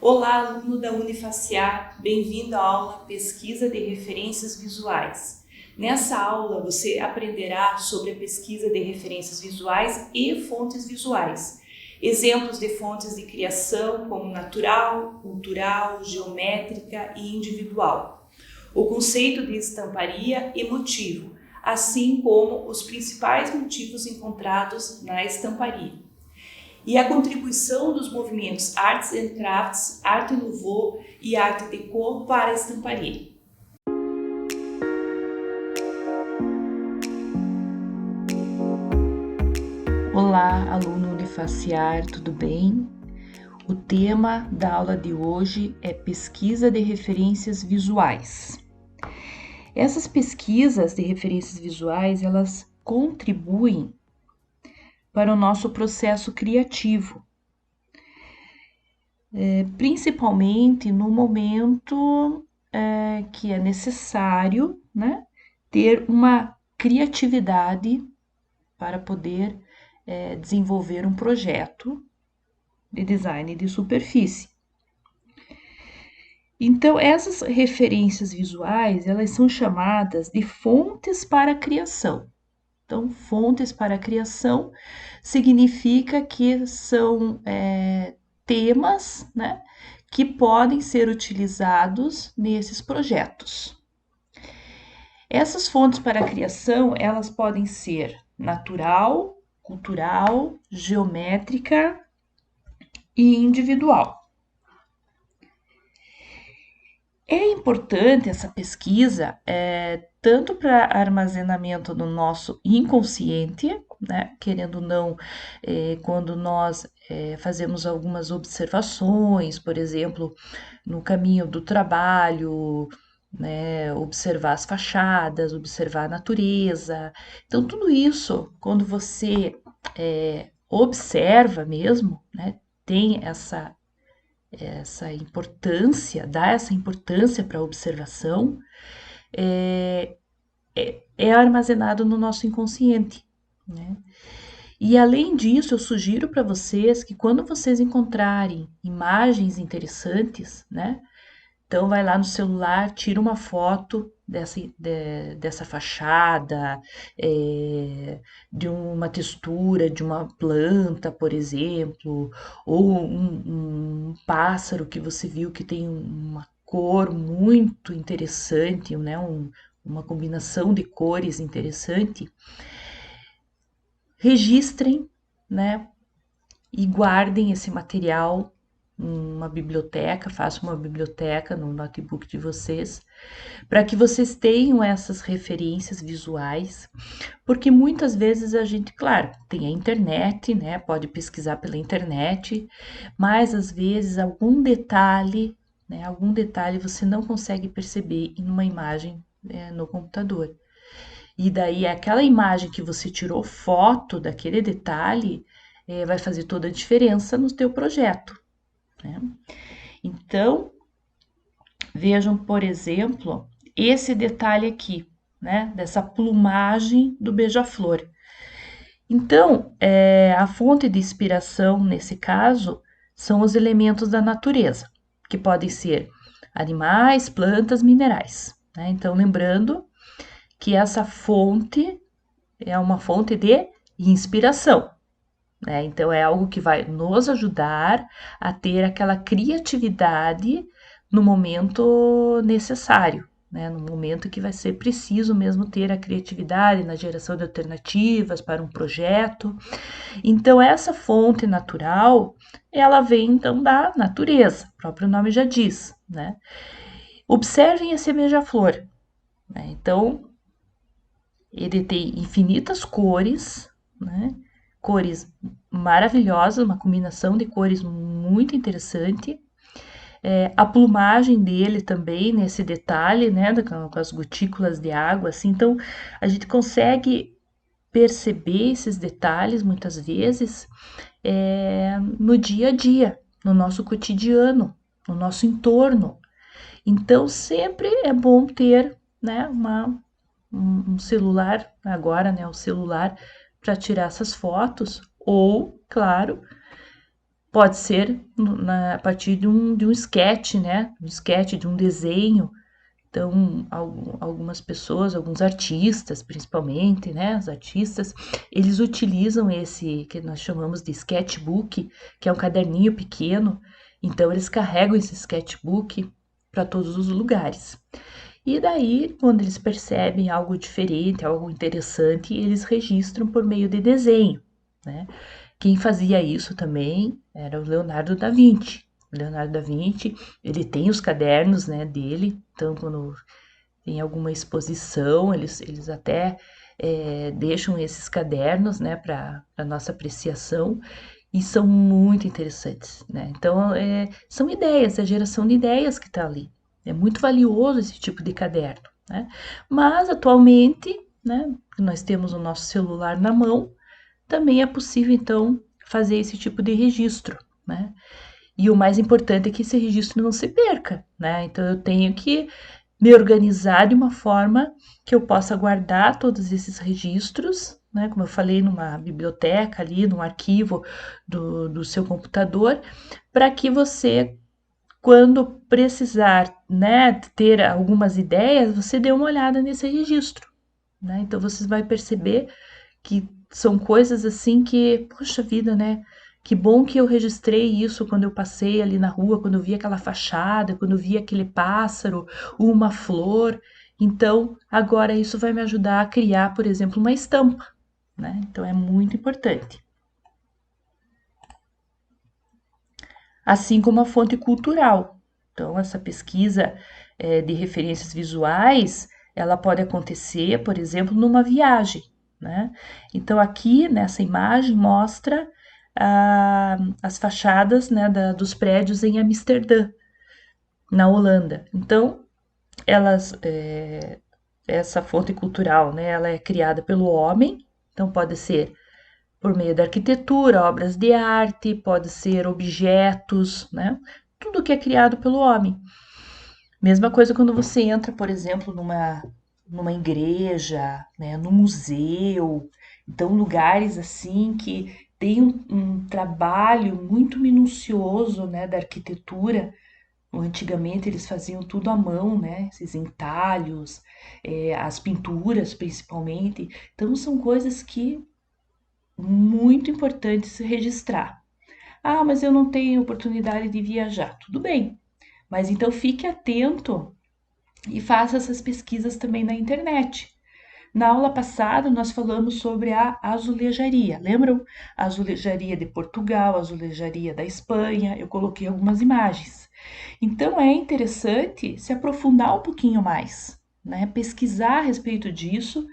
Olá, aluno da Unifaciar, bem-vindo à aula Pesquisa de Referências Visuais. Nessa aula você aprenderá sobre a pesquisa de referências visuais e fontes visuais. Exemplos de fontes de criação como natural, cultural, geométrica e individual. O conceito de estamparia e motivo, assim como os principais motivos encontrados na estamparia. E a contribuição dos movimentos Arts and Crafts, Arte Nouveau e Arte Deco para a estamparia. Olá, aluno Unifaciar, tudo bem? O tema da aula de hoje é pesquisa de referências visuais. Essas pesquisas de referências visuais, elas contribuem para o nosso processo criativo, principalmente no momento que é necessário, né, ter uma criatividade para poder desenvolver um projeto de design de superfície. Então, essas referências visuais, elas são chamadas de fontes para a criação. Então, fontes para a criação significa que são temas, né, que podem ser utilizados nesses projetos. Essas fontes para a criação, elas podem ser natural, cultural, geométrica e individual. É importante essa pesquisa, tanto para armazenamento no nosso inconsciente, né? Querendo ou não, quando nós fazemos algumas observações, por exemplo, no caminho do trabalho, né? Observar as fachadas, observar a natureza. Então, tudo isso, quando você observa mesmo, né? Tem essa importância, dá essa importância para a observação, é armazenado no nosso inconsciente, né? E além disso, eu sugiro para vocês que quando vocês encontrarem imagens interessantes, né? Então vai lá no celular, tira uma foto dessa fachada, de uma textura de uma planta, por exemplo, ou um pássaro que você viu que tem uma cor muito interessante, né? Uma combinação de cores interessante. Registrem, né? E guardem esse material numa biblioteca, façam uma biblioteca no notebook de vocês, para que vocês tenham essas referências visuais, porque muitas vezes a gente, claro, tem a internet, né? Pode pesquisar pela internet, mas às vezes algum detalhe, né? Algum detalhe você não consegue perceber em uma imagem no computador. E daí aquela imagem que você tirou foto daquele detalhe vai fazer toda a diferença no teu projeto, né? Então, vejam, por exemplo, esse detalhe aqui, né? Dessa plumagem do beija-flor. Então, a fonte de inspiração, nesse caso, são os elementos da natureza, que podem ser animais, plantas, minerais, né? Então, lembrando que essa fonte é uma fonte de inspiração, né? Então, é algo que vai nos ajudar a ter aquela criatividade no momento necessário, né? No momento que vai ser preciso mesmo ter a criatividade na geração de alternativas para um projeto. Então, essa fonte natural, ela vem então da natureza, o próprio nome já diz, né? Observem esse beija-flor, né? Então, ele tem infinitas cores, né? Cores maravilhosas, uma combinação de cores muito interessante. A plumagem dele também, nesse detalhe, né? Com as gotículas de água, assim. Então, a gente consegue perceber esses detalhes muitas vezes no dia a dia, no nosso cotidiano, no nosso entorno. Então, sempre é bom ter, né, um celular, agora, né, o celular para tirar essas fotos, ou, claro, pode ser a partir de um sketch, né? Um sketch de um desenho. Então, algumas pessoas, alguns artistas, principalmente, né? Os artistas, eles utilizam esse que nós chamamos de sketchbook, que é um caderninho pequeno. Então, eles carregam esse sketchbook para todos os lugares. E daí, quando eles percebem algo diferente, algo interessante, eles registram por meio de desenho, né? Quem fazia isso também era o Leonardo da Vinci. O Leonardo da Vinci, ele tem os cadernos, né, dele, então quando tem alguma exposição, eles até deixam esses cadernos, né, para nossa apreciação, e são muito interessantes, né? Então, são ideias, é a geração de ideias que está ali. É muito valioso esse tipo de caderno, né? Mas, atualmente, né, nós temos o nosso celular na mão, também é possível, então, fazer esse tipo de registro, né? E o mais importante é que esse registro não se perca, né? Então, eu tenho que me organizar de uma forma que eu possa guardar todos esses registros, né? Como eu falei, numa biblioteca ali, num arquivo do seu computador, para que você, quando precisar, né, ter algumas ideias, você dê uma olhada nesse registro, né? Então, você vai perceber que são coisas assim que, poxa vida, né? Que bom que eu registrei isso quando eu passei ali na rua, quando eu vi aquela fachada, quando eu vi aquele pássaro, uma flor. Então, agora isso vai me ajudar a criar, por exemplo, uma estampa, né? Então, é muito importante. Assim como a fonte cultural. Então, essa pesquisa de referências visuais, ela pode acontecer, por exemplo, numa viagem, né? Então, aqui nessa imagem mostra as fachadas, né, dos prédios em Amsterdã, na Holanda. Então, essa fonte cultural, né, ela é criada pelo homem, então pode ser por meio da arquitetura, obras de arte, pode ser objetos, né? Tudo que é criado pelo homem. Mesma coisa quando você entra, por exemplo, numa igreja, né, num museu. Então, lugares assim que tem um trabalho muito minucioso, né, da arquitetura. Antigamente eles faziam tudo à mão, né? Esses entalhos, as pinturas principalmente. Então, são coisas que muito importante se registrar. Ah, mas eu não tenho oportunidade de viajar. Tudo bem, mas então fique atento e faça essas pesquisas também na internet. Na aula passada, nós falamos sobre a azulejaria. Lembram? A azulejaria de Portugal, a azulejaria da Espanha. Eu coloquei algumas imagens. Então, é interessante se aprofundar um pouquinho mais, né? Pesquisar a respeito disso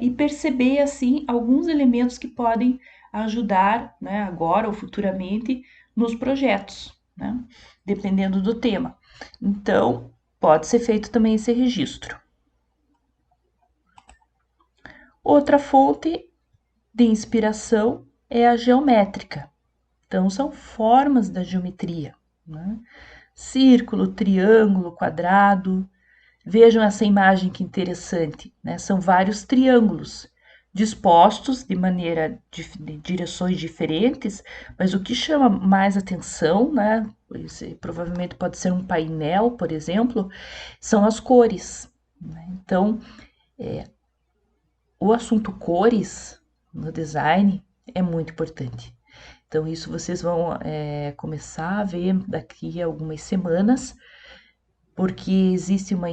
e perceber, assim, alguns elementos que podem ajudar, né, agora ou futuramente, nos projetos, né? Dependendo do tema. Então, pode ser feito também esse registro. Outra fonte de inspiração é a geométrica. Então, são formas da geometria, né? Círculo, triângulo, quadrado. Vejam essa imagem que interessante, né? São vários triângulos dispostos de de direções diferentes, mas o que chama mais atenção, né? Provavelmente pode ser um painel, por exemplo, são as cores, né? Então, o assunto cores no design é muito importante. Então, isso vocês vão começar a ver daqui a algumas semanas, porque existe uma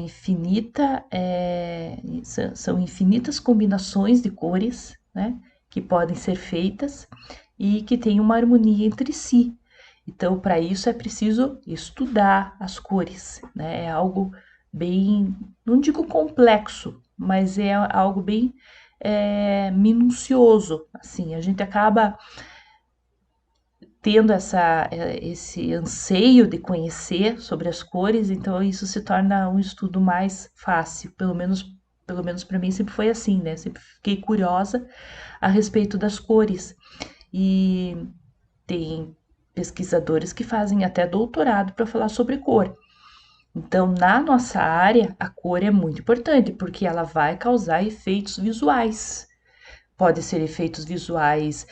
são infinitas combinações de cores, né, que podem ser feitas e que têm uma harmonia entre si. Então, para isso é preciso estudar as cores, né? É algo bem, não digo complexo, mas é algo bem minucioso. Assim, a gente acaba tendo esse anseio de conhecer sobre as cores, então isso se torna um estudo mais fácil, pelo menos para mim sempre foi assim, né? Sempre fiquei curiosa a respeito das cores. E tem pesquisadores que fazem até doutorado para falar sobre cor. Então, na nossa área, a cor é muito importante, porque ela vai causar efeitos visuais. Pode ser efeitos visuais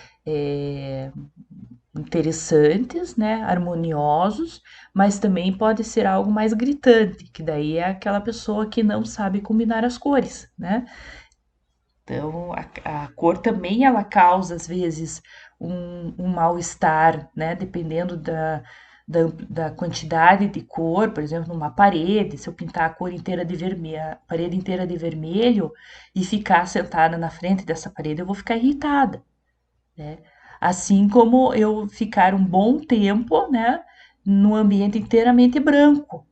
interessantes, né, harmoniosos, mas também pode ser algo mais gritante, que daí é aquela pessoa que não sabe combinar as cores, né? Então, a cor também ela causa, às vezes, um mal-estar, né? Dependendo da quantidade de cor, por exemplo, numa parede, se eu pintar a cor inteira de vermelho, a parede inteira de vermelho e ficar sentada na frente dessa parede, eu vou ficar irritada, né? Assim como eu ficar um bom tempo, né, num ambiente inteiramente branco,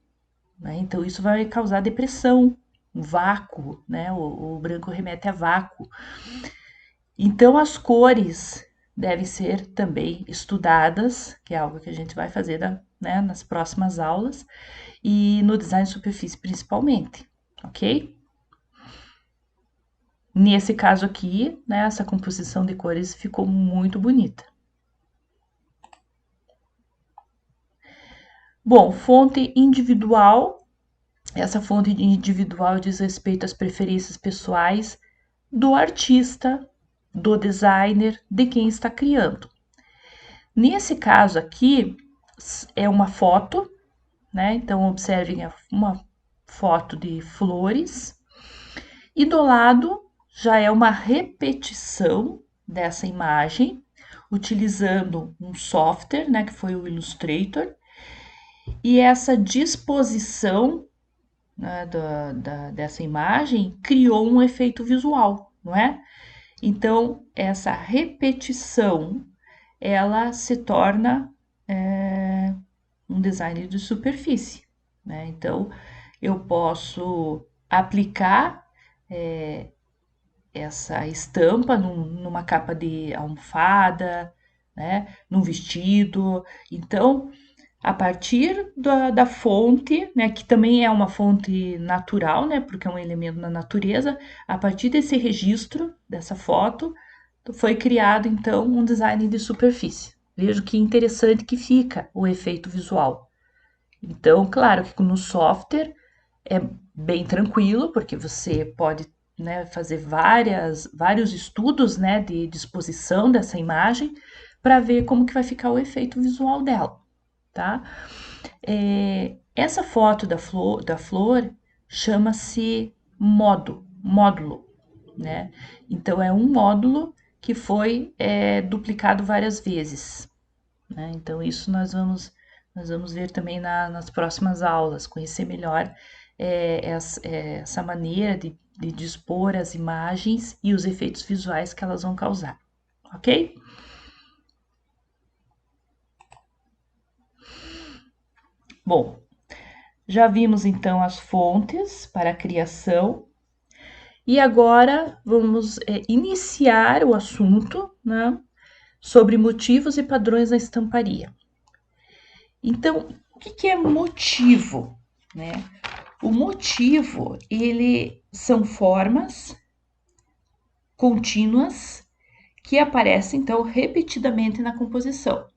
né? Então isso vai causar depressão, um vácuo, né? O branco remete a vácuo. Então as cores devem ser também estudadas, que é algo que a gente vai fazer né, nas próximas aulas, e no design de superfície principalmente, ok? Nesse caso aqui, né, essa composição de cores ficou muito bonita. Bom, fonte individual. Essa fonte individual diz respeito às preferências pessoais do artista, do designer, de quem está criando. Nesse caso aqui, é uma foto, né? Então, observem uma foto de flores, e do lado já é uma repetição dessa imagem, utilizando um software, né, que foi o Illustrator, e essa disposição, né, dessa imagem criou um efeito visual, não é? Então, essa repetição, ela se torna um design de superfície, né? Então, eu posso aplicar essa estampa numa capa de almofada, né? Num vestido. Então, a partir da fonte, né, que também é uma fonte natural, né, porque é um elemento na natureza, a partir desse registro, dessa foto, foi criado, então, um design de superfície. Veja que interessante que fica o efeito visual. Então, claro que no software é bem tranquilo, porque você pode, né, fazer vários estudos, né, de disposição dessa imagem para ver como que vai ficar o efeito visual dela, tá? Essa foto da flor chama-se módulo, né? Então é um módulo que foi duplicado várias vezes, né? Então isso nós vamos ver também nas próximas aulas, conhecer melhor essa maneira de dispor as imagens e os efeitos visuais que elas vão causar, ok? Bom, já vimos então as fontes para a criação e agora vamos iniciar o assunto, né, sobre motivos e padrões na estamparia. Então, o que é motivo, né? O motivo, ele são formas contínuas que aparecem, então, repetidamente na composição.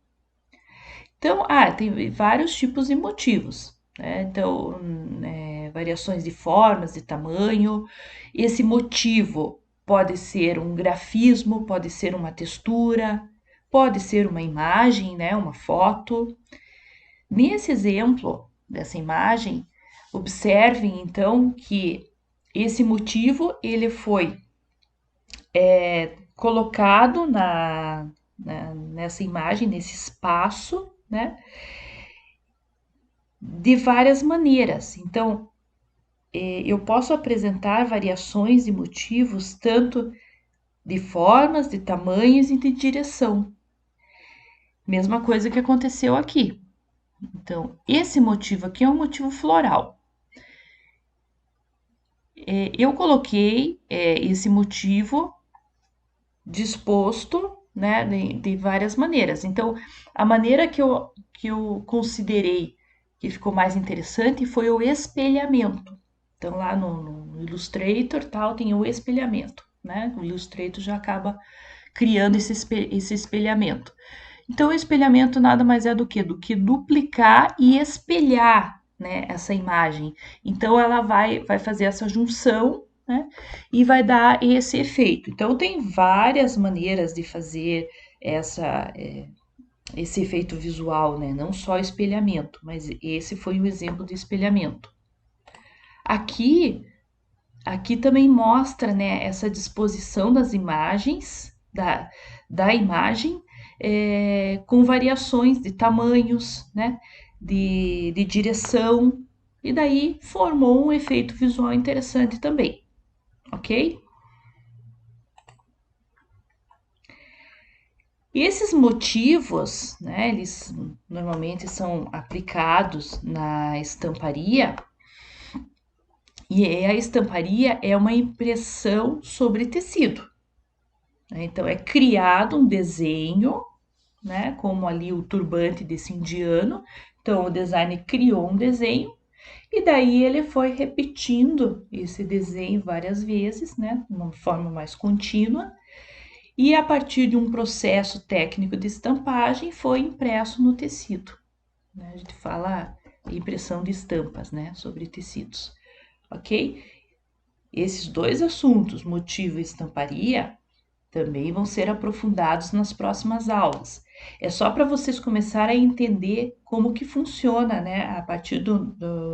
Então, tem vários tipos de motivos, né? Então, variações de formas, de tamanho. Esse motivo pode ser um grafismo, pode ser uma textura, pode ser uma imagem, né? Uma foto. Nesse exemplo dessa imagem, observem então que esse motivo ele foi colocado nessa imagem, nesse espaço, né? De várias maneiras. Então, eu posso apresentar variações de motivos, tanto de formas, de tamanhos e de direção. Mesma coisa que aconteceu aqui. Então, esse motivo aqui é um motivo floral. Eu coloquei esse motivo disposto, né, de várias maneiras. Então, a maneira que eu considerei que ficou mais interessante foi o espelhamento. Então, lá no Illustrator, tal, tem o espelhamento, né? O Illustrator já acaba criando esse espelhamento. Então, o espelhamento nada mais é do que duplicar e espelhar, né, essa imagem. Então, ela vai fazer essa junção, né, e vai dar esse efeito. Então, tem várias maneiras de fazer esse efeito visual, né? Não só espelhamento, mas esse foi um exemplo de espelhamento. Aqui também mostra, né, essa disposição das imagens, da imagem, com variações de tamanhos, né, de direção, e daí formou um efeito visual interessante também, ok? E esses motivos, né, eles normalmente são aplicados na estamparia, e a estamparia é uma impressão sobre tecido. Né? Então, é criado um desenho, né, como ali o turbante desse indiano. Então, o designer criou um desenho e daí ele foi repetindo esse desenho várias vezes, né, de uma forma mais contínua. E a partir de um processo técnico de estampagem foi impresso no tecido. Né? A gente fala impressão de estampas, né, sobre tecidos, ok? Esses dois assuntos, motivo e estamparia, também vão ser aprofundados nas próximas aulas. É só para vocês começarem a entender como que funciona, né, a partir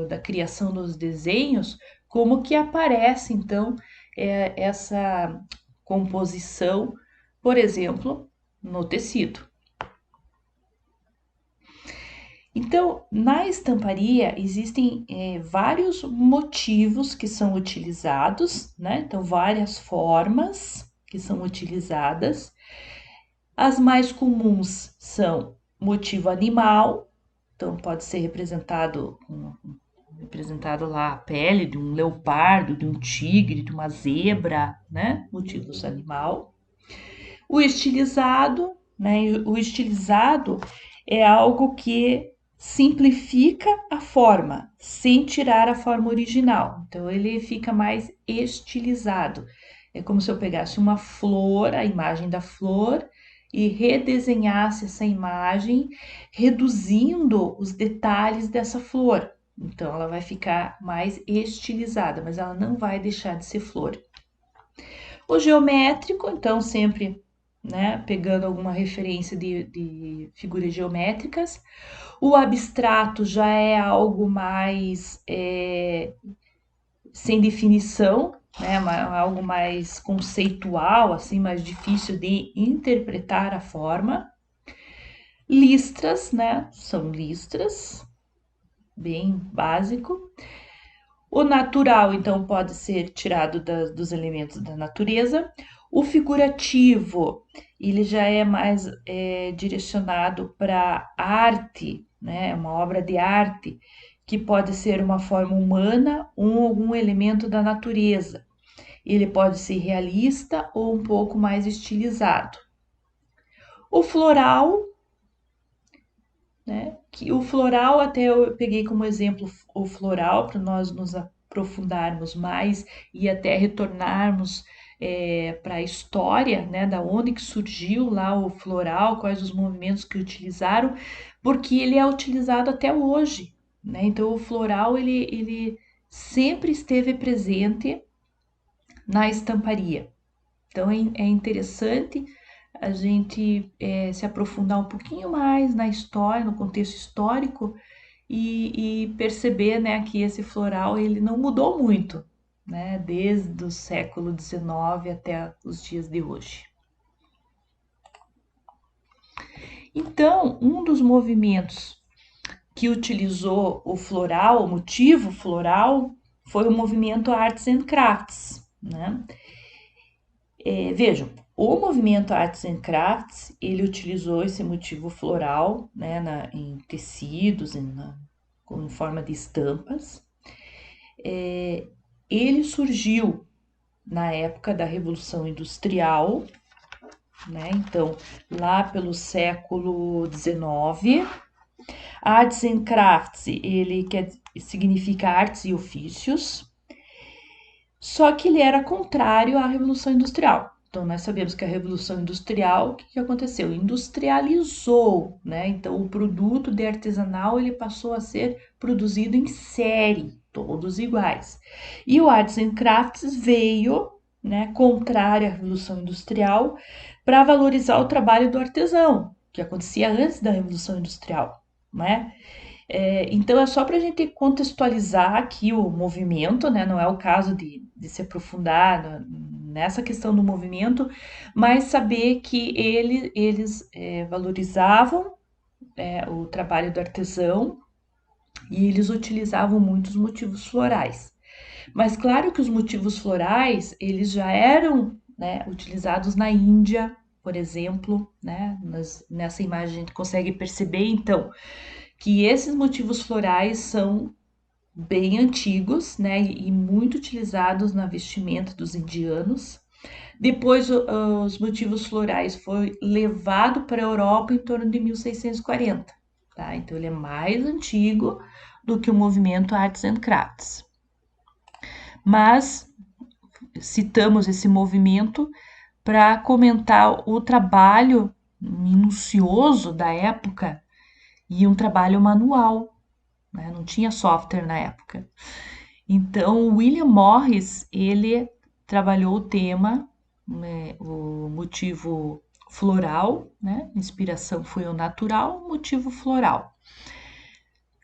da criação dos desenhos, como que aparece, então, essa composição, por exemplo, no tecido. Então, na estamparia existem vários motivos que são utilizados, né? Então, várias formas que são utilizadas. As mais comuns são motivo animal, então pode ser representado lá a pele de um leopardo, de um tigre, de uma zebra, né? Motivos animal. O estilizado, né? O estilizado é algo que simplifica a forma, sem tirar a forma original. Então, ele fica mais estilizado. É como se eu pegasse uma flor, a imagem da flor, e redesenhasse essa imagem, reduzindo os detalhes dessa flor. Então, ela vai ficar mais estilizada, mas ela não vai deixar de ser flor. O geométrico, então, sempre, né, pegando alguma referência de figuras geométricas. O abstrato já é algo mais sem definição, né, algo mais conceitual, assim, mais difícil de interpretar a forma. Listras, né, são listras, bem básico. O natural, então, pode ser tirado dos elementos da natureza. O figurativo, ele já é mais direcionado para arte, né? Uma obra de arte, que pode ser uma forma humana ou algum elemento da natureza. Ele pode ser realista ou um pouco mais estilizado. O floral, né? Que o floral, até eu peguei como exemplo o floral, para nós nos aprofundarmos mais e até retornarmos para a história, né, da onde que surgiu lá o floral, quais os movimentos que utilizaram, porque ele é utilizado até hoje, né? Então o floral ele sempre esteve presente na estamparia. Então é interessante a gente se aprofundar um pouquinho mais na história, no contexto histórico e perceber, né, que esse floral ele não mudou muito, né, desde o século XIX até os dias de hoje. Então, um dos movimentos que utilizou o floral, o motivo floral, foi o movimento Arts and Crafts, né? Vejam, o movimento Arts and Crafts, ele utilizou esse motivo floral, né, em tecidos, em forma de estampas. Ele surgiu na época da Revolução Industrial, né? Então, lá pelo século XIX. Arts and Crafts, ele significa artes e ofícios, só que ele era contrário à Revolução Industrial. Então, nós sabemos que a Revolução Industrial, o que aconteceu? Industrializou, né? Então, o produto de artesanal, ele passou a ser produzido em série, todos iguais. E o Arts and Crafts veio, né, contrário à Revolução Industrial, para valorizar o trabalho do artesão. que acontecia antes da Revolução Industrial, né? Então é só para a gente contextualizar aqui o movimento, né? Não é o caso de se aprofundar nessa questão do movimento, mas saber que eles valorizavam o trabalho do artesão e eles utilizavam muitos motivos florais. Mas claro que os motivos florais, eles já eram, né, utilizados na Índia, por exemplo, né? Nessa imagem a gente consegue perceber, então, que esses motivos florais são bem antigos, né, e muito utilizados na vestimenta dos indianos. Depois, os motivos florais foi levado para a Europa em torno de 1640, tá? Então, ele é mais antigo do que o movimento Arts and Crafts. Mas citamos esse movimento para comentar o trabalho minucioso da época e um trabalho manual, né? Não tinha software na época. Então, William Morris, ele trabalhou o tema, né, o motivo floral, né? Inspiração foi o natural, motivo floral.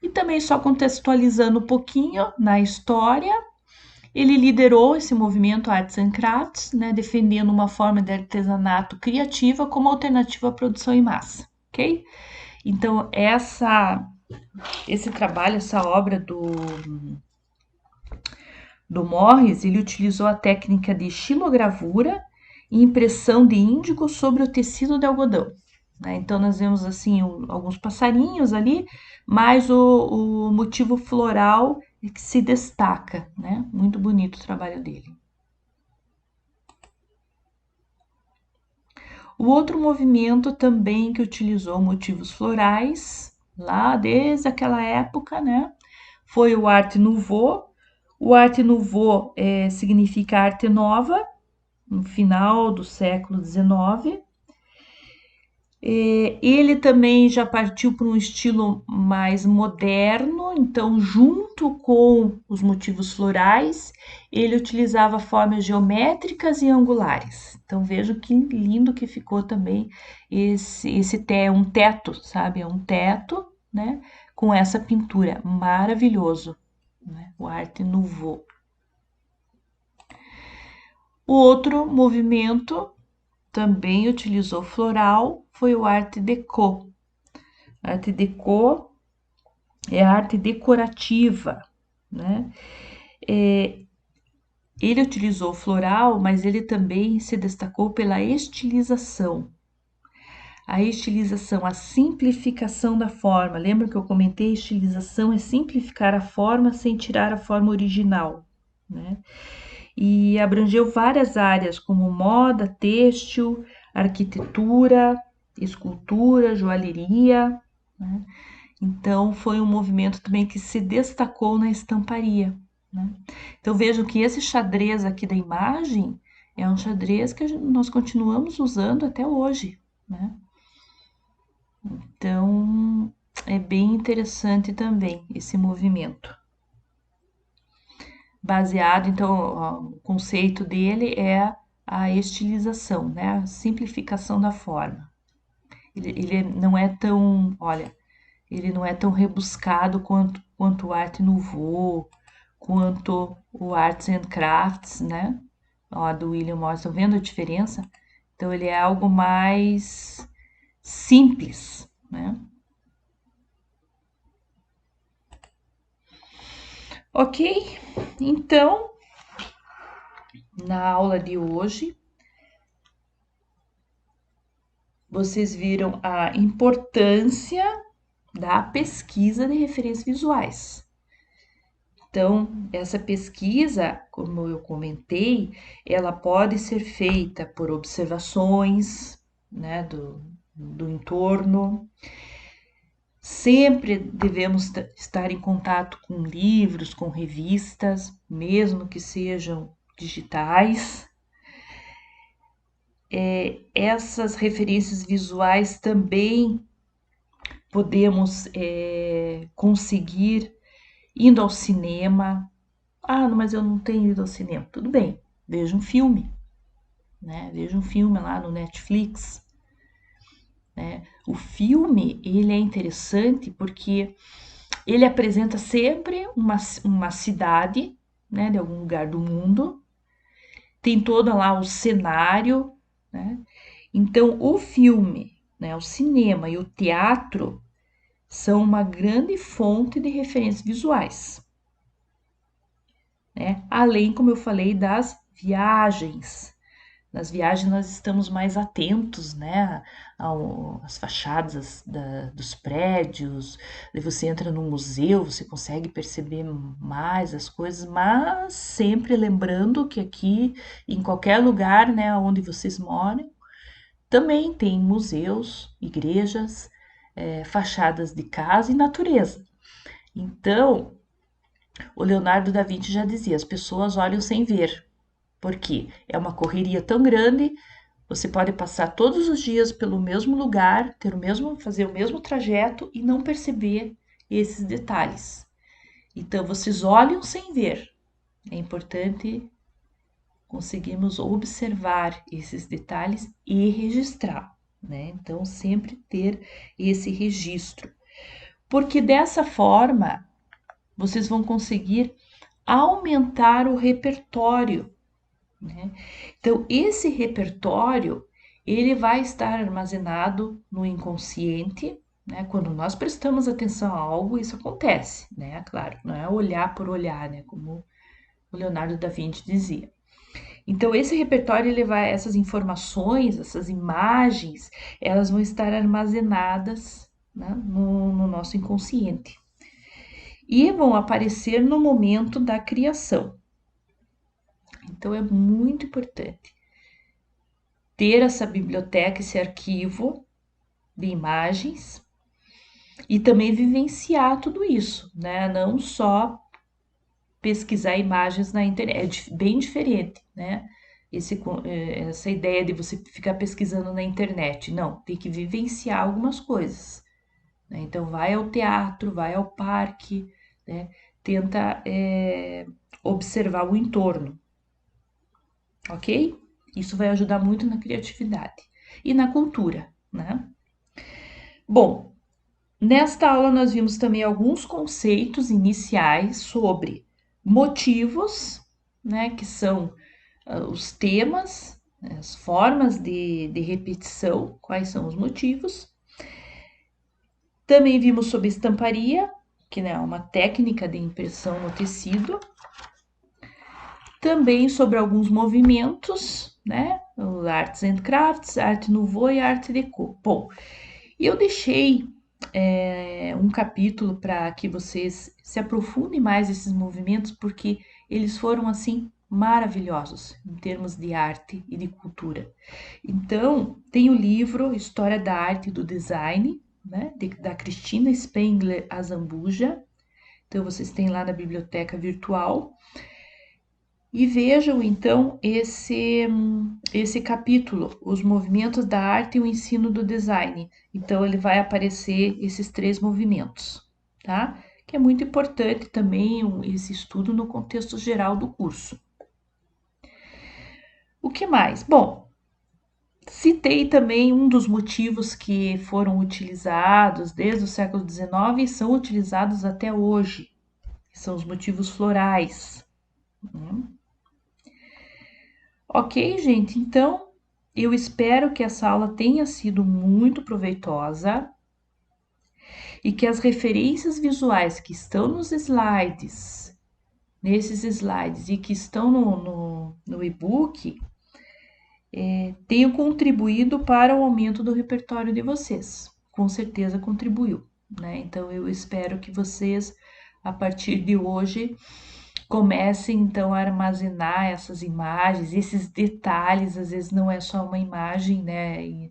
E também só contextualizando um pouquinho na história, ele liderou esse movimento Arts and Crafts, né, defendendo uma forma de artesanato criativa como alternativa à produção em massa, ok? Então, esse trabalho, essa obra do Morris, ele utilizou a técnica de xilogravura e impressão de índigo sobre o tecido de algodão, né? Então, nós vemos assim alguns passarinhos ali, mas o motivo floral é que se destaca, né? Muito bonito o trabalho dele. O outro movimento também que utilizou motivos florais, lá desde aquela época, né, foi o Art Nouveau. O Art Nouveau significa arte nova, no final do século XIX. Ele também já partiu para um estilo mais moderno, então, junto com os motivos florais, ele utilizava formas geométricas e angulares. Então, veja que lindo que ficou também um teto, sabe? É um teto, né? Com essa pintura, maravilhoso, né? O Art Nouveau. O outro movimento também utilizou floral, foi o Art Deco. Art Deco é arte decorativa, né? Ele utilizou floral, mas ele também se destacou pela estilização. A estilização, a simplificação da forma. Lembra que eu comentei? Estilização é simplificar a forma sem tirar a forma original, né? E abrangeu várias áreas, como moda, têxtil, arquitetura, escultura, joalheria, né? Então, foi um movimento também que se destacou na estamparia, né? Então, vejam que esse xadrez aqui da imagem é um xadrez que nós continuamos usando até hoje, né? Então, é bem interessante também esse movimento. Baseado, então, o conceito dele é a estilização, né? A simplificação da forma. Ele não é tão, olha, ele não é tão rebuscado quanto o Art Nouveau, quanto o Arts and Crafts, né? Ó, do William Morris, estão vendo a diferença? Então, ele é algo mais simples, né? Ok? Então, na aula de hoje, vocês viram a importância da pesquisa de referências visuais. Então, essa pesquisa, como eu comentei, ela pode ser feita por observações, né, do entorno. Sempre devemos estar em contato com livros, com revistas, mesmo que sejam digitais. Essas referências visuais também podemos conseguir indo ao cinema. Ah, mas eu não tenho ido ao cinema. Tudo bem, veja um filme, né? Veja um filme lá no Netflix. né? O filme, ele é interessante porque ele apresenta sempre uma cidade, né, de algum lugar do mundo, tem todo lá o cenário, né? Então, o filme, né, o cinema e o teatro são uma grande fonte de referências visuais, né? Além, como eu falei, das viagens. Nas viagens nós estamos mais atentos, né, às fachadas dos prédios. Daí você entra no museu, você consegue perceber mais as coisas, mas sempre lembrando que aqui, em qualquer lugar, né, onde vocês moram, também tem museus, igrejas, fachadas de casa e natureza. Então, o Leonardo da Vinci já dizia: as pessoas olham sem ver, porque é uma correria tão grande. Você pode passar todos os dias pelo mesmo lugar, fazer o mesmo trajeto e não perceber esses detalhes. Então, vocês olham sem ver. É importante conseguirmos observar esses detalhes e registrar, né? Então, sempre ter esse registro, porque dessa forma vocês vão conseguir aumentar o repertório, né? Então, esse repertório ele vai estar armazenado no inconsciente, né? Quando nós prestamos atenção a algo, isso acontece, né? Claro, não é olhar por olhar, né? Como o Leonardo da Vinci dizia. Então, esse repertório, ele vai, essas informações, essas imagens, elas vão estar armazenadas, né, no nosso inconsciente e vão aparecer no momento da criação. Então, é muito importante ter essa biblioteca, esse arquivo de imagens e também vivenciar tudo isso, né? Não só pesquisar imagens na internet, é bem diferente, né? Essa ideia de você ficar pesquisando na internet, não, tem que vivenciar algumas coisas, né? Então, vai ao teatro, vai ao parque, né? Tenta observar o entorno, ok? Isso vai ajudar muito na criatividade e na cultura, né? Bom, nesta aula nós vimos também alguns conceitos iniciais sobre motivos, né, que são os temas, né, as formas de repetição, quais são os motivos. Também vimos sobre estamparia, que né, é uma técnica de impressão no tecido. Também sobre alguns movimentos, né, o Arts and Crafts, Arte Nouveau e Arte Deco. Bom, eu deixei um capítulo para que vocês se aprofundem mais nesses movimentos, porque eles foram assim maravilhosos em termos de arte e de cultura. Então, tem o livro História da Arte e do Design, né, da Cristina Spengler Azambuja. Então, vocês têm lá na biblioteca virtual. E vejam então esse capítulo, os movimentos da arte e o ensino do design. Então ele vai aparecer esses 3 movimentos, tá? Que é muito importante também esse estudo no contexto geral do curso. O que mais? Bom, citei também um dos motivos que foram utilizados desde o século XIX e são utilizados até hoje, que são os motivos florais. Ok, gente? Então, eu espero que essa aula tenha sido muito proveitosa e que as referências visuais que estão nos slides, nesses slides e que estão no e-book, tenham contribuído para o aumento do repertório de vocês. Com certeza contribuiu, né? Então, eu espero que vocês, a partir de hoje, comecem então a armazenar essas imagens, esses detalhes. Às vezes não é só uma imagem, né,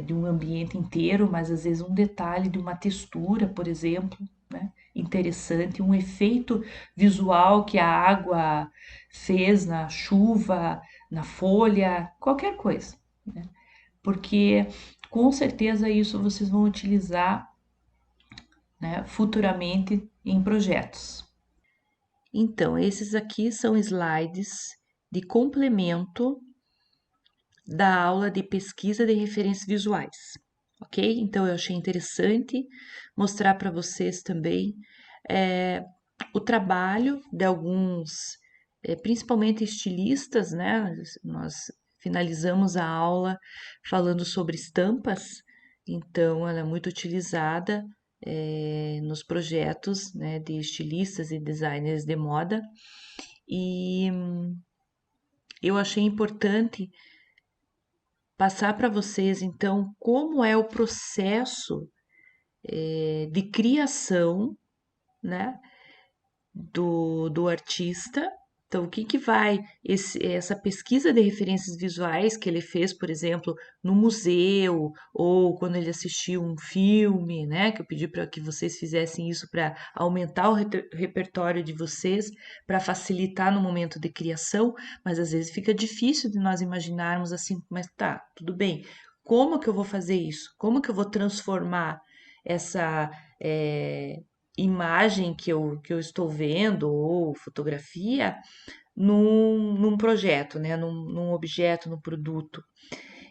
de um ambiente inteiro, mas às vezes um detalhe de uma textura, por exemplo, né, interessante, um efeito visual que a água fez na chuva, na folha, qualquer coisa, né? Porque com certeza isso vocês vão utilizar, né, futuramente em projetos. Então, esses aqui são slides de complemento da aula de pesquisa de referências visuais, ok? Então eu achei interessante mostrar para vocês também o trabalho de alguns, principalmente estilistas, né? Nós finalizamos a aula falando sobre estampas, então ela é muito utilizada nos projetos, né, de estilistas e designers de moda, e eu achei importante passar para vocês, então, como é o processo de criação, né, do artista. Então, o que que vai essa pesquisa de referências visuais que ele fez, por exemplo, no museu ou quando ele assistiu um filme, né? Que eu pedi para que vocês fizessem isso para aumentar o repertório de vocês, para facilitar no momento de criação, mas às vezes fica difícil de nós imaginarmos assim, mas tá, tudo bem. Como que eu vou fazer isso? Como que eu vou transformar essa imagem que eu estou vendo ou fotografia num projeto, né? Num objeto, num produto.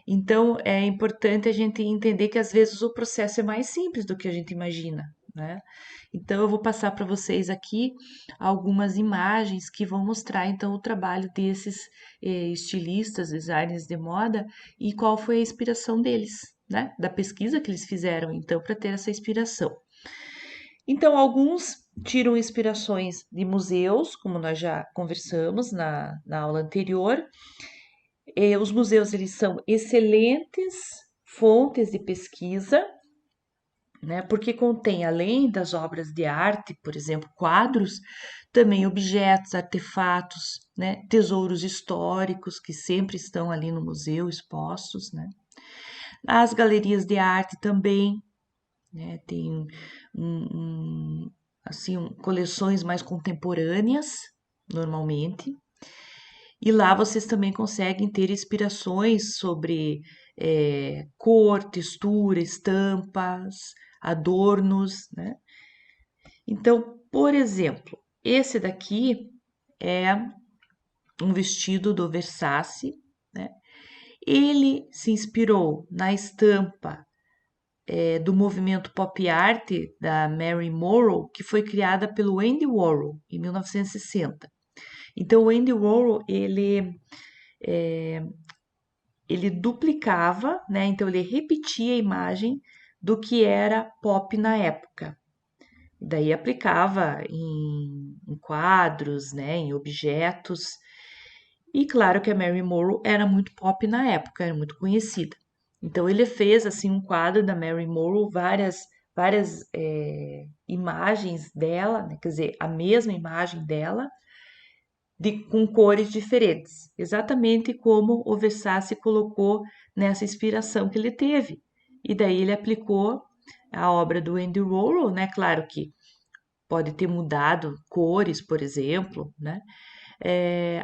Então é importante a gente entender que às vezes o processo é mais simples do que a gente imagina, né? Então eu vou passar para vocês aqui algumas imagens que vão mostrar então o trabalho desses estilistas, designers de moda e qual foi a inspiração deles, né? Da pesquisa que eles fizeram então para ter essa inspiração. Então, alguns tiram inspirações de museus, como nós já conversamos na aula anterior. Os museus eles são excelentes fontes de pesquisa, né? Porque contém, além das obras de arte, por exemplo, quadros, também objetos, artefatos, né? Tesouros históricos que sempre estão ali no museu expostos, né? As galerias de arte também, né? Tem assim, coleções mais contemporâneas, normalmente. E lá vocês também conseguem ter inspirações sobre cor, textura, estampas, adornos, né? Então, por exemplo, esse daqui é um vestido do Versace, né? Ele se inspirou na estampa do movimento pop art da Mary Morrow, que foi criada pelo Andy Warhol em 1960. Então, o Andy Warhol ele duplicava, né? Então ele repetia a imagem do que era pop na época. Daí aplicava em quadros, né? Em objetos. E claro que a Mary Morrow era muito pop na época, era muito conhecida. Então ele fez assim um quadro da Mary Morrow, várias imagens dela, né? Quer dizer, a mesma imagem dela, com cores diferentes, exatamente como o Versace colocou nessa inspiração que ele teve. E daí ele aplicou a obra do Andy Warhol, né? Claro que pode ter mudado cores, por exemplo, né?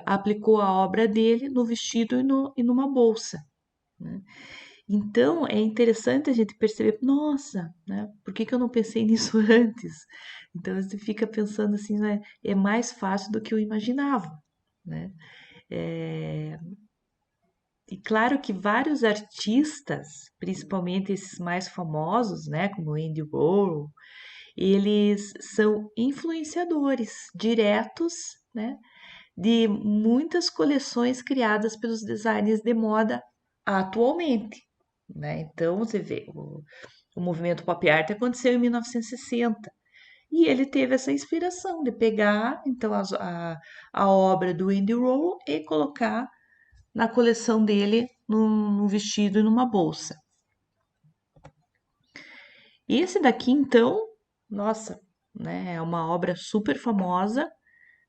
Aplicou a obra dele no vestido e numa bolsa, né? Então é interessante a gente perceber, nossa, né? Por que eu não pensei nisso antes? Então você fica pensando assim, né? É mais fácil do que eu imaginava, né? E claro que vários artistas, principalmente esses mais famosos, né, como Andy Warhol, eles são influenciadores diretos, né, de muitas coleções criadas pelos designers de moda atualmente, né? Então você vê, o movimento pop art aconteceu em 1960 e ele teve essa inspiração de pegar então a obra do Andy Warhol e colocar na coleção dele num vestido e numa bolsa. E esse daqui, então, nossa, né, é uma obra super famosa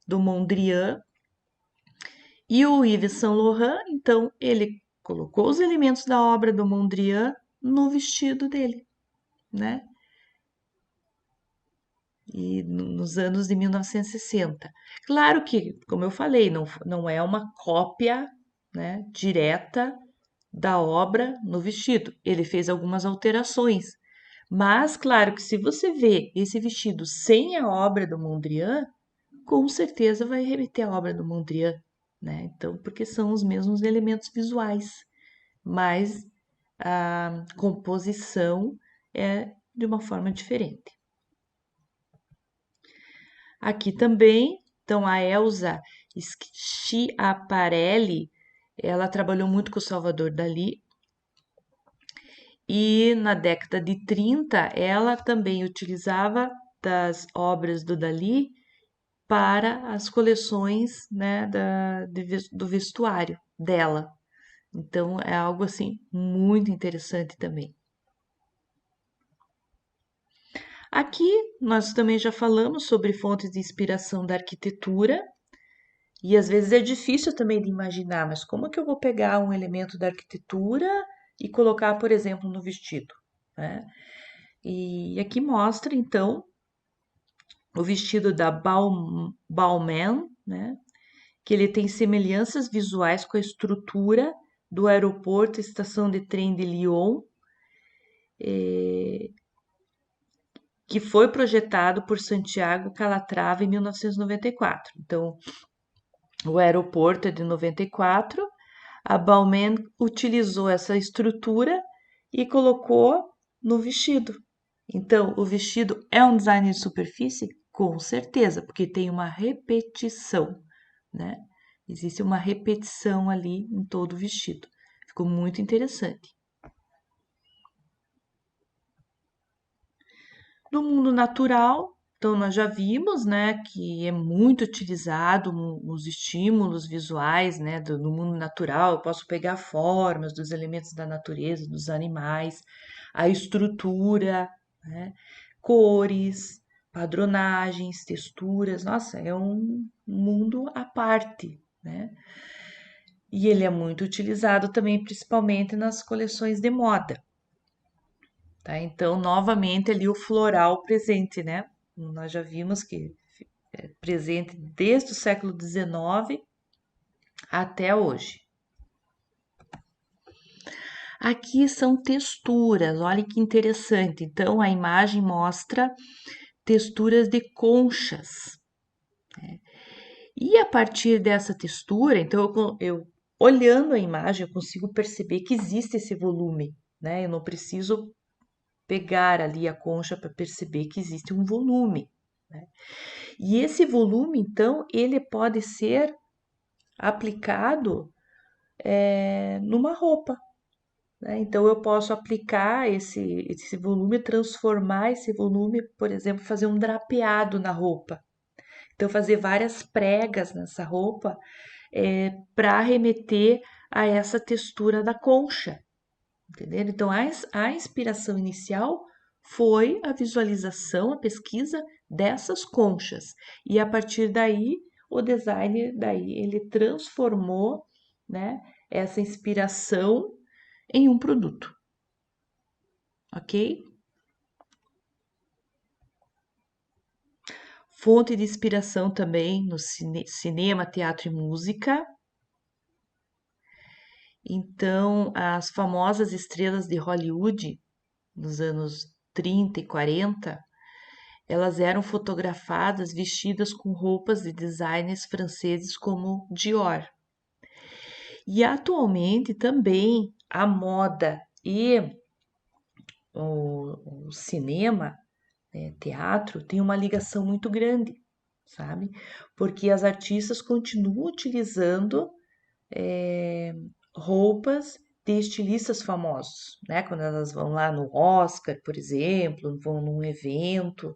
do Mondrian. E o Yves Saint Laurent, então, ele colocou os elementos da obra do Mondrian no vestido dele, né? E nos anos de 1960. Claro que, como eu falei, não é uma cópia, né, direta da obra no vestido. Ele fez algumas alterações. Mas, claro que se você vê esse vestido sem a obra do Mondrian, com certeza vai remeter à obra do Mondrian, né? Então, porque são os mesmos elementos visuais, mas a composição é de uma forma diferente. Aqui também, então, a Elsa Schiaparelli, ela trabalhou muito com o Salvador Dalí, e na década de 30 ela também utilizava das obras do Dalí para as coleções, né, do vestuário dela. Então é algo assim muito interessante também. Aqui nós também já falamos sobre fontes de inspiração da arquitetura, e às vezes é difícil também de imaginar, mas como que eu vou pegar um elemento da arquitetura e colocar, por exemplo, no vestido, né? E aqui mostra então o vestido da Balmain, né? Que ele tem semelhanças visuais com a estrutura do aeroporto Estação de Trem de Lyon, que foi projetado por Santiago Calatrava em 1994. Então, o aeroporto é de 94, a Balmain utilizou essa estrutura e colocou no vestido. Então, o vestido é um design de superfície? Com certeza, porque tem uma repetição, né? Existe uma repetição ali em todo o vestido. Ficou muito interessante. No mundo natural, então nós já vimos, né, que é muito utilizado os estímulos visuais, né, no mundo natural. Eu posso pegar formas dos elementos da natureza, dos animais, a estrutura, né, cores, padronagens, texturas. Nossa, é um mundo à parte, né? E ele é muito utilizado também, principalmente nas coleções de moda. Tá? Então, novamente ali o floral presente, né? Nós já vimos que é presente desde o século XIX até hoje. Aqui são texturas, olha que interessante. Então, a imagem mostra texturas de conchas. Né? E a partir dessa textura, então eu olhando a imagem, eu consigo perceber que existe esse volume, né? Eu não preciso pegar ali a concha para perceber que existe um volume, né? E esse volume, então, ele pode ser aplicado numa roupa, né? Então, eu posso aplicar esse volume, transformar esse volume, por exemplo, fazer um drapeado na roupa. Então, fazer várias pregas nessa roupa para remeter a essa textura da concha, entendeu? Então, a inspiração inicial foi a visualização, a pesquisa dessas conchas. E a partir daí, o designer daí ele transformou, né, essa inspiração em um produto. OK? Fonte de inspiração também no cinema, teatro e música. Então, as famosas estrelas de Hollywood nos anos 30 e 40, elas eram fotografadas vestidas com roupas de designers franceses como Dior. E atualmente também a moda e o cinema, né, teatro, tem uma ligação muito grande, sabe? Porque as artistas continuam utilizando roupas de estilistas famosos, né? Quando elas vão lá no Oscar, por exemplo, vão num evento.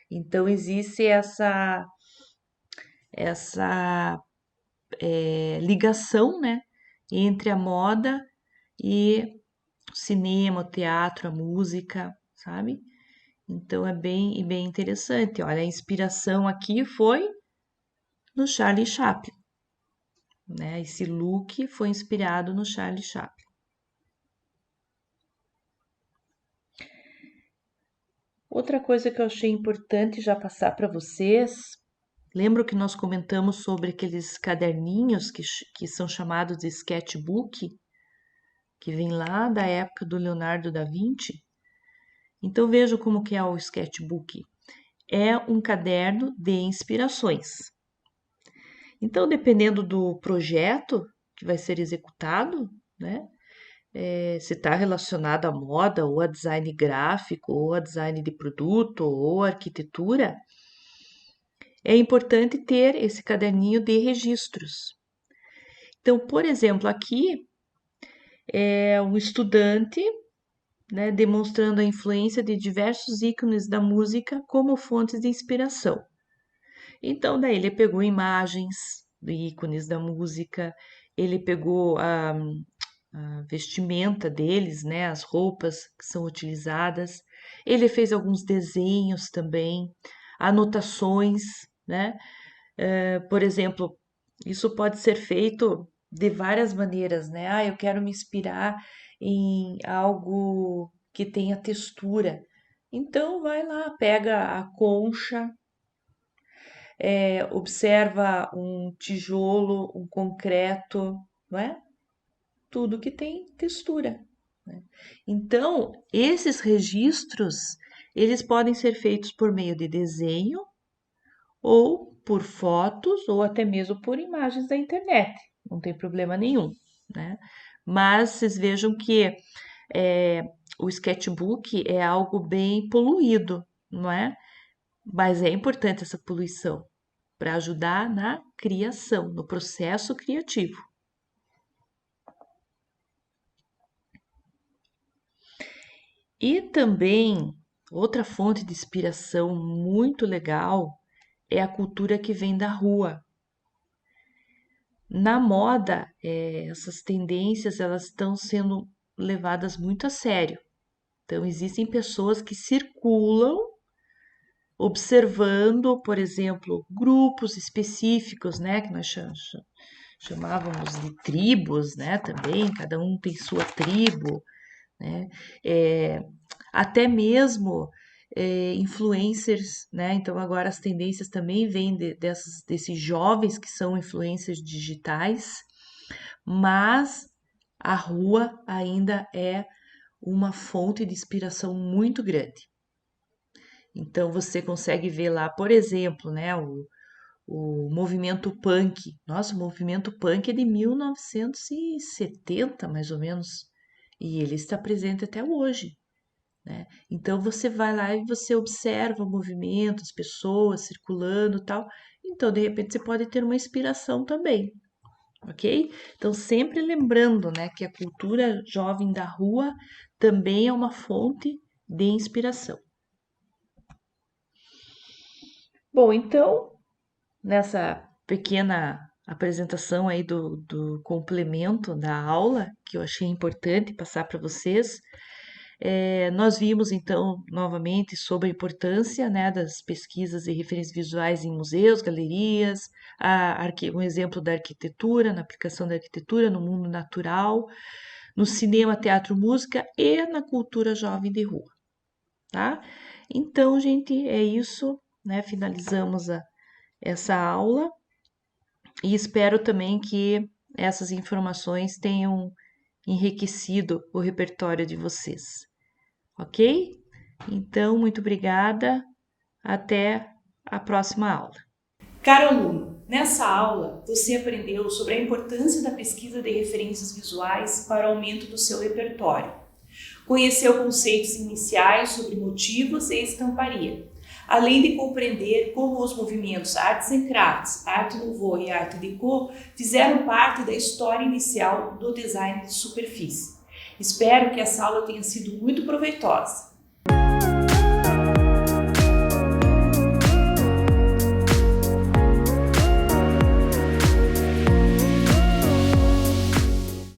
Então existe essa ligação, né, entre a moda e o cinema, o teatro, a música, sabe? Então é bem interessante. Olha, a inspiração aqui foi no Charlie Chaplin, né? Esse look foi inspirado no Charlie Chaplin. Outra coisa que eu achei importante já passar para vocês, lembro que nós comentamos sobre aqueles caderninhos que são chamados de sketchbook, que vem lá da época do Leonardo da Vinci. Então veja como que é o sketchbook. É um caderno de inspirações. Então, dependendo do projeto que vai ser executado, né, se está relacionado à moda, ou a design gráfico, ou a design de produto, ou arquitetura, é importante ter esse caderninho de registros. Então, por exemplo, aqui é um estudante, né, demonstrando a influência de diversos ícones da música como fontes de inspiração. Então, daí ele pegou imagens de ícones da música, ele pegou a vestimenta deles, né, as roupas que são utilizadas, ele fez alguns desenhos também, anotações, né? Por exemplo, isso pode ser feito de várias maneiras, né? Ah, eu quero me inspirar em algo que tenha textura. Então, vai lá, pega a concha, observa um tijolo, um concreto, não é? Tudo que tem textura, né? Então, esses registros, eles podem ser feitos por meio de desenho ou por fotos ou até mesmo por imagens da internet, não tem problema nenhum, né? Mas vocês vejam que é, o sketchbook é algo bem poluído, não é? Mas é importante essa poluição para ajudar na criação, no processo criativo. E também outra fonte de inspiração muito legal é a cultura que vem da rua. Na moda, essas tendências elas estão sendo levadas muito a sério. Então, existem pessoas que circulam observando, por exemplo, grupos específicos, né, que nós chamávamos de tribos, né, também, cada um tem sua tribo, né, até mesmo influencers, né, então agora as tendências também vêm desses jovens que são influencers digitais, mas a rua ainda é uma fonte de inspiração muito grande. Então você consegue ver lá, por exemplo, né, o movimento punk. Nossa, o movimento punk é de 1970, mais ou menos, e ele está presente até hoje, né? Então você vai lá e você observa o movimento, as pessoas circulando, e tal. Então, de repente, você pode ter uma inspiração também, ok? Então, sempre lembrando, né, que a cultura jovem da rua também é uma fonte de inspiração. Bom, então, nessa pequena apresentação aí do complemento da aula, que eu achei importante passar para vocês, nós vimos então novamente sobre a importância, né, das pesquisas e referências visuais em museus, galerias, um exemplo da arquitetura, na aplicação da arquitetura no mundo natural, no cinema, teatro, música e na cultura jovem de rua, tá? Então, gente, é isso, né? Finalizamos essa aula e espero também que essas informações tenham enriquecido o repertório de vocês, ok? Então, muito obrigada, até a próxima aula. Caro aluno, nessa aula você aprendeu sobre a importância da pesquisa de referências visuais para o aumento do seu repertório. Conheceu conceitos iniciais sobre motivos e estamparia, além de compreender como os movimentos Arts and Crafts, Art Nouveau e Art Deco fizeram parte da história inicial do design de superfície. Espero que essa aula tenha sido muito proveitosa.